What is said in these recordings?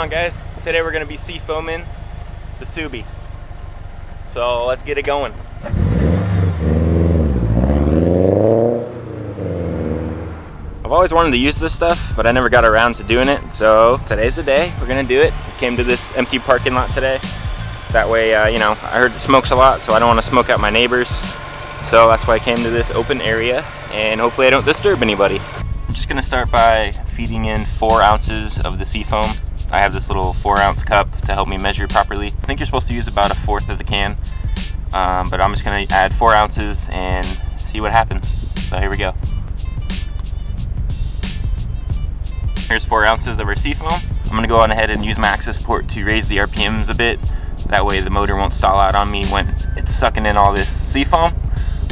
on, guys? Today we're going to be seafoaming the Subi. So let's get it going. I've always wanted to use this stuff, but I never got around to doing it. So today's the day. We're going to do it. We came to this empty parking lot today. That way, you know, I heard it smokes a lot, so I don't want to smoke out my neighbors. So that's why I came to this open area, and hopefully I don't disturb anybody. I'm just going to start by feeding in 4 ounces of the Seafoam. I have this little 4-ounce cup to help me measure properly. I think you're supposed to use about 1/4 of the can, but I'm just going to add 4 ounces and see what happens. So here we go. Here's 4 ounces of our Seafoam. I'm going to go on ahead and use my access port to raise the RPMs a bit. That way the motor won't stall out on me when it's sucking in all this Seafoam.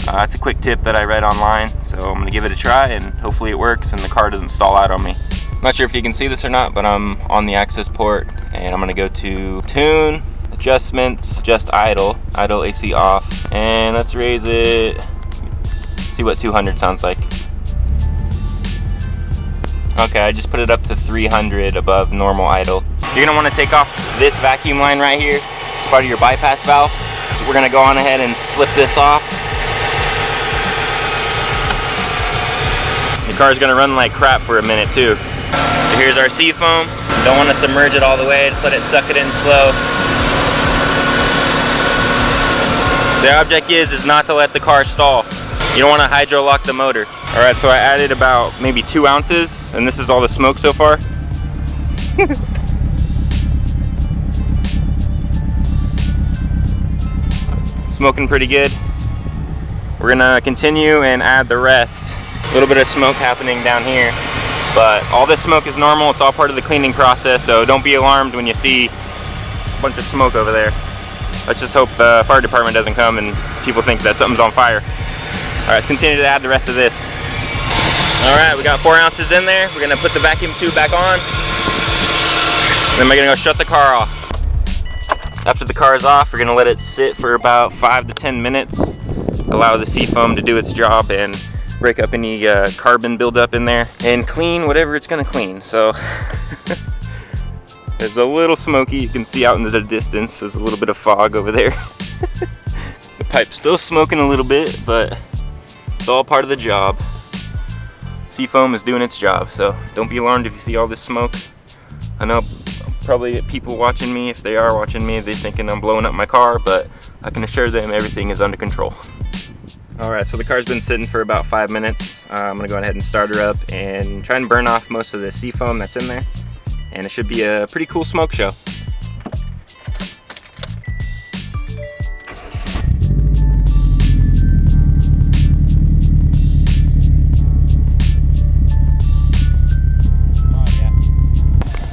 That's a quick tip that I read online, so I'm going to give it a try and hopefully it works and the car doesn't stall out on me. I'm not sure if you can see this or not, but I'm on the access port and I'm going to go to Tune, Adjustments, Adjust Idle, Idle AC off, and let's raise it, see what 200 sounds like. Okay, I just put it up to 300 above normal idle. You're going to want to take off this vacuum line right here. It's part of your bypass valve. So we're going to go on ahead and slip this off. The car's going to run like crap for a minute too. So here's our Seafoam. Don't want to submerge it all the way, just let it suck it in slow. The object is not to let the car stall. You don't want to hydro lock the motor. Alright, so I added about maybe 2 ounces, and this is all the smoke so far. Smoking pretty good. We're gonna continue and add the rest. A little bit of smoke happening down here, but all this smoke is normal. It's all part of the cleaning process, so don't be alarmed when you see a bunch of smoke over there. Let's just hope the fire department doesn't come and people think that something's on fire. Alright, let's continue to add the rest of this. Alright, we got 4 ounces in there. We're gonna put the vacuum tube back on. Then we're gonna go shut the car off. After the car is off, we're gonna let it sit for about 5 to 10 minutes. Allow the Seafoam to do its job and break up any carbon buildup in there and clean whatever it's gonna clean. So it's a little smoky. You can see out in the distance, there's a little bit of fog over there. The pipe's still smoking a little bit, but it's all part of the job. Seafoam is doing its job, so don't be alarmed if you see all this smoke. I know probably people watching me, if they are watching me, they're thinking I'm blowing up my car, but I can assure them everything is under control. Alright, so the car's been sitting for about 5 minutes. I'm going to go ahead and start her up and try and burn off most of the Seafoam that's in there. And it should be a pretty cool smoke show.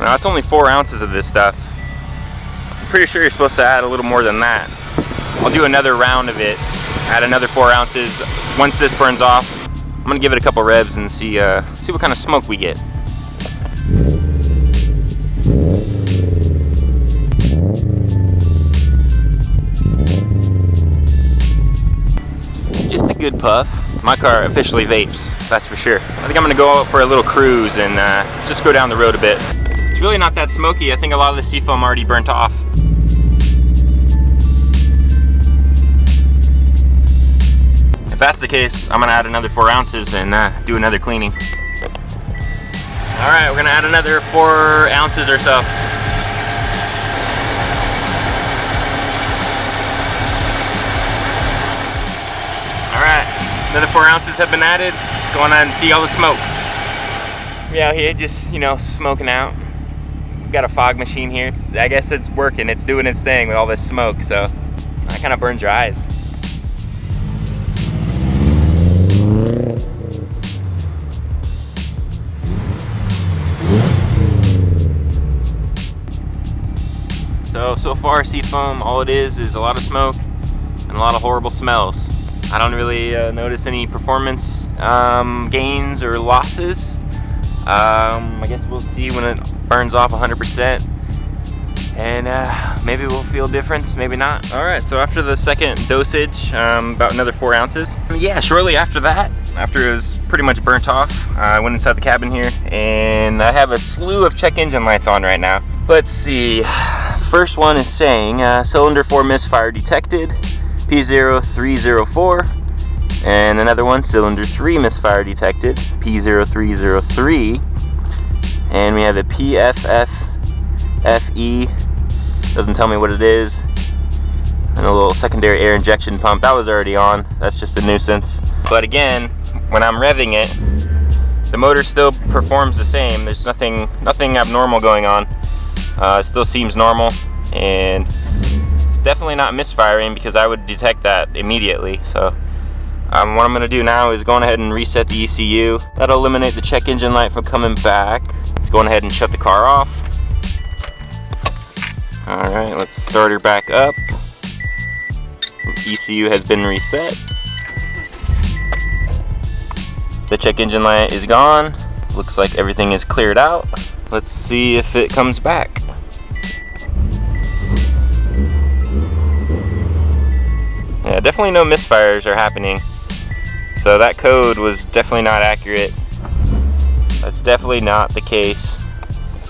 Now it's only 4 ounces of this stuff. I'm pretty sure you're supposed to add a little more than that. I'll do another round of it, add another 4 ounces. Once this burns off, I'm gonna give it a couple revs and see what kind of smoke we get. Just a good puff. My car officially vapes, that's for sure. I think I'm gonna go out for a little cruise and just go down the road a bit. It's really not that smoky. I think a lot of the Seafoam already burnt off. If that's the case, I'm gonna add another 4 ounces and do another cleaning. All right, we're gonna add another 4 ounces or so. All right, another 4 ounces have been added. Let's go on and see all the smoke. We're out here just, you know, smoking out. Got a fog machine here. I guess it's working. It's doing its thing with all this smoke, so that kind of burns your eyes. So far Seafoam, all it is a lot of smoke and a lot of horrible smells. I don't really notice any performance gains or losses. I guess we'll see when it burns off 100%, and maybe we'll feel a difference, maybe not. All right, so after the second dosage, about another 4 ounces. Yeah, shortly after that, after it was pretty much burnt off, I went inside the cabin here, and I have a slew of check engine lights on right now. Let's see. First one is saying cylinder 4 misfire detected, P0304. And another one, cylinder 3 misfire detected, P0303. And we have the PFFFE, doesn't tell me what it is. And a little secondary air injection pump, that was already on, that's just a nuisance. But again, when I'm revving it, the motor still performs the same. There's nothing abnormal going on. It still seems normal, and it's definitely not misfiring because I would detect that immediately. So what I'm going to do now is go ahead and reset the ECU. That'll eliminate the check engine light from coming back. Let's go ahead and shut the car off. Alright, let's start her back up. ECU has been reset. The check engine light is gone. Looks like everything is cleared out. Let's see if it comes back. Yeah, definitely no misfires are happening. So that code was definitely not accurate. That's definitely not the case.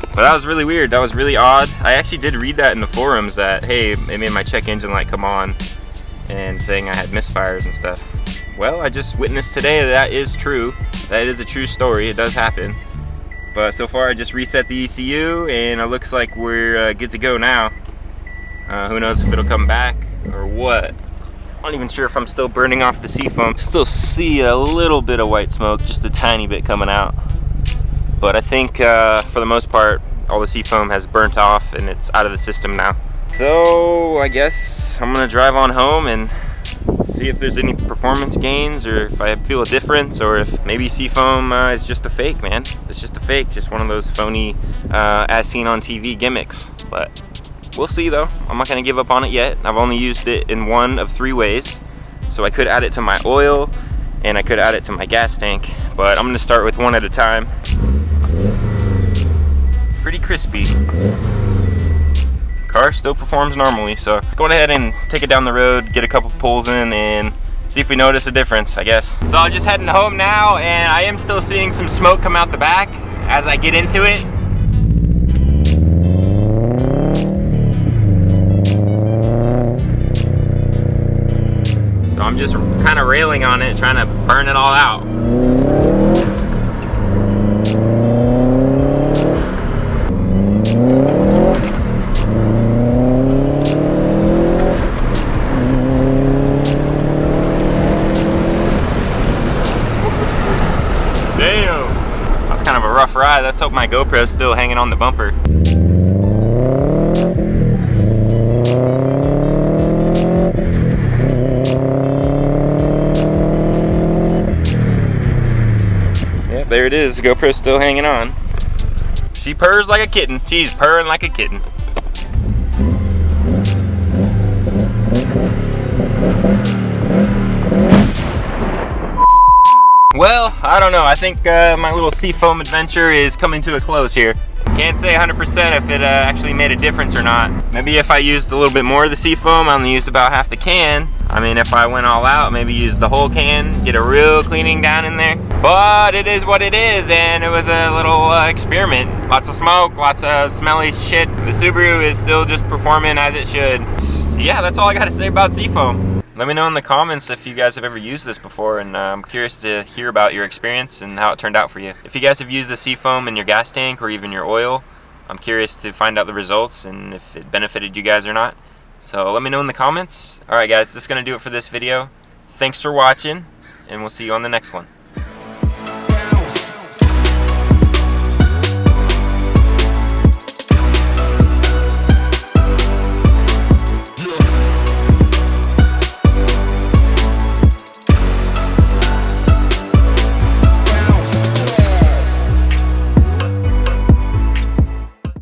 But that was really weird. That was really odd. I actually did read that in the forums that, hey, it made my check engine light come on and saying I had misfires and stuff. Well, I just witnessed today that is true. That is a true story. It does happen. But so far I just reset the ECU and it looks like we're good to go now. Who knows if it'll come back or what. I'm not even sure if I'm still burning off the Seafoam. Still see a little bit of white smoke, just a tiny bit coming out. But I think for the most part, all the Seafoam has burnt off and it's out of the system now. So I guess I'm gonna drive on home and see if there's any performance gains or if I feel a difference, or if maybe Seafoam is just a fake, man. It's just a fake, just one of those phony as seen on TV gimmicks. But we'll see though. I'm not gonna give up on it yet. I've only used it in one of 3 ways. So I could add it to my oil and I could add it to my gas tank, but I'm gonna start with one at a time. Pretty crispy. Car still performs normally, so go ahead and take it down the road, get a couple pulls in, and see if we notice a difference, I guess. So I'm just heading home now, and I am still seeing some smoke come out the back as I get into it. So I'm just kind of railing on it, trying to burn it all out. Kind of a rough ride. Let's hope my GoPro's still hanging on the bumper. Yep, there it is. GoPro's still hanging on. She purrs like a kitten. She's purring like a kitten. Well, I don't know. I think my little Seafoam adventure is coming to a close here. Can't say 100% if it actually made a difference or not. Maybe if I used a little bit more of the Seafoam, I only used about half the can. I mean, if I went all out, maybe use the whole can, get a real cleaning down in there. But it is what it is, and it was a little experiment. Lots of smoke, lots of smelly shit. The Subaru is still just performing as it should. So yeah, that's all I gotta say about Seafoam. Let me know in the comments if you guys have ever used this before, and I'm curious to hear about your experience and how it turned out for you. If you guys have used the Seafoam in your gas tank or even your oil, I'm curious to find out the results and if it benefited you guys or not. So let me know in the comments. Alright guys, this is going to do it for this video. Thanks for watching, and we'll see you on the next one.